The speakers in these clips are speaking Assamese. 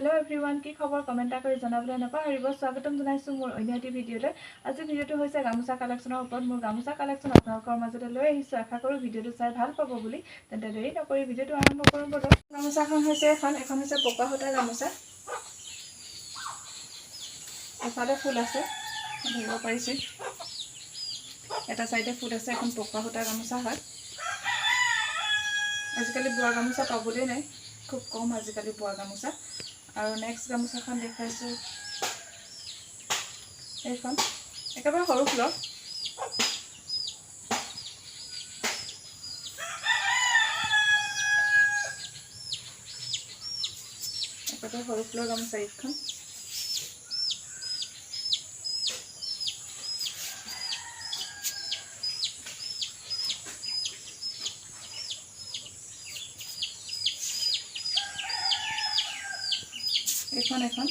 हेलो एवरीवन की खबर कमेन्ट कर जनाबले नपाहरिब स्वागतम जनाइछु मोर अन्य एटी भिडिओले আজি ভিডিওটো হৈছে গামুচা কালেকশনৰ ওপৰত মোৰ গামুচা কালেকশন আপোনালোকৰ মাজতে লৈ আহিছো আশা কৰো ভিডিওটো চাই ভাল পাব বুলি তেন্তে দেৰি নকৰি ভিডিওটো আৰম্ভ কৰোঁ বলো গামুচাখন হৈছে এখন হৈছে পকা সূতাৰ গামুচা এফালে ফুল আছে ধৰিব পাৰিছে এটা সাইডে ফুল আছে এখন পকা সূতাৰ গামুচা হয় আজিকালি বোৱা গামুচা পাবলৈ নাই খুব কম আজিকালি বোৱা গামুচা আৰু নেক্সট গামুচাখন দেখাইছো এইখন একেবাৰে সৰু ফুলৰ একেবাৰে সৰু ফুলৰ গামুচা এইখন এখন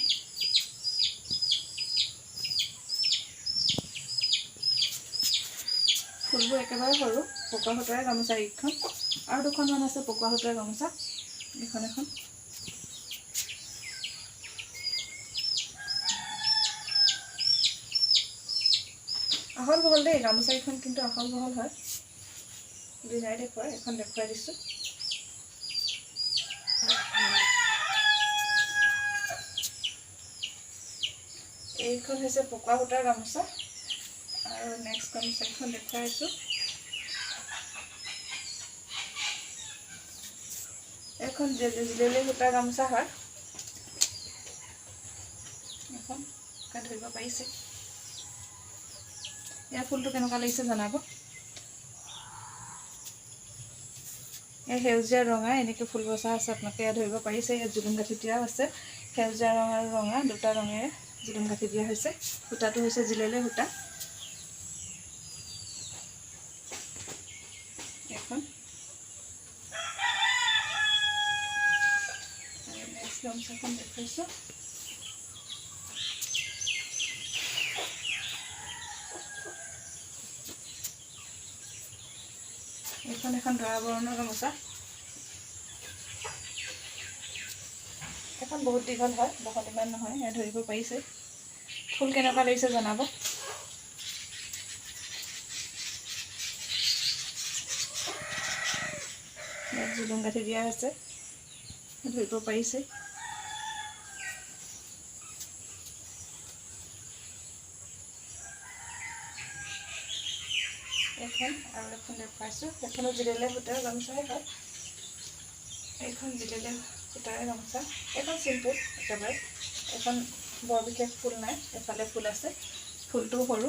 ফুলবোৰ একেবাৰে সৰু পকা সূতাৰ গামুচা এইখন আৰু দুখনমান আছে পকা সূতাৰ গামুচা এখন আহল বহল দেই গামুচা এইখন কিন্তু আহল বহল হয় ডিজাইন দেখুৱাই এখন দেখুৱাই দিছো এইখন হৈছে পকা সূতাৰ গামুচা আৰু নেক্সট গামুচাখন দেখাইছো এখন জিলেলি সূতাৰ গামুচা হয় এখন ধৰিব পাৰিছে ইয়াৰ ফুলটো কেনেকুৱা লাগিছে জনাব এই সেউজীয়া ৰঙা এনেকৈ ফুল বসা আছে আপোনালোকে ইয়াত ধৰিব পাৰিছে ইয়াত জুলুম গাঁঠি দিয়াও আছে সেউজীয়া ৰঙ আৰু ৰঙা দুটা ৰঙেৰে জুলুম গাঁঠি দিয়া হৈছে সূতাটো হৈছে জিলেলি সূতা এখন নেক্সট গামুচাখন দেখাইছো এখন দৰা বৰণৰ গামুচা এখন বহুত দীঘল হয় বহল ইমান নহয় ইয়াত ধৰিব পাৰিছে ফুল কেনেকুৱা লাগিছে জনাব ইয়াত জুলুম গাঁঠি দিয়া আছে ধৰিব পাৰিছে এখন আৰু এখন দেখাইছো এখনো জিলেলি সূতাৰ গামুচাই হয় এইখন জিলেলি সূতাৰ গামুচা এখন চিম্পল একেবাৰে এখন বৰ বিশেষ ফুল নাই এফালে ফুল আছে ফুলটো সৰু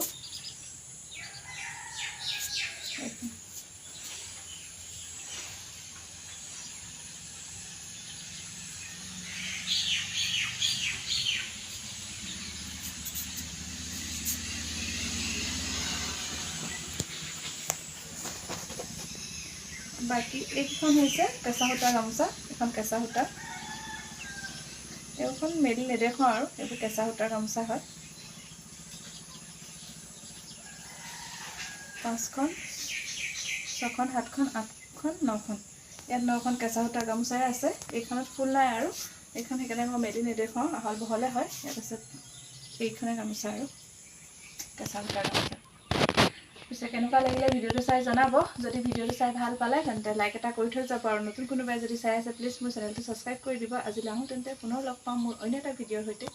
বাকি এইখন হৈছে কেঁচা সূতাৰ গামুচা এখন কেঁচা সূতা এইখন মেলি নেদেখো আৰু এইবোৰ কেঁচা সূতাৰ গামুচা হয় 5খন 6খন 7খন 8খন 9খন ইয়াত 9খন কেঁচা সূতাৰ গামুচাই আছে এইখনত ফুল নাই আৰু এইখন সেইকাৰণে মই মেলি নেদেখো আহল বহলে হয় ইয়াত আছে এইখনে গামুচা আৰু কেঁচা সূতাৰ গামুচা পিছে কেনেকুৱা লাগিলে ভিডিওটো চাই জনাব যদি ভিডিওটো চাই ভাল পালে তেন্তে লাইক এটা কৰি থৈ যাব আৰু নতুন কোনোবাই যদি চাই আছে প্লিজ মোৰ চেনেলটো সাবস্ক্ৰাইব কৰি দিব আজিলৈ আহো তেন্তে পুনৰ লগ পাম মোৰ অন্য এটা ভিডিওৰ সৈতে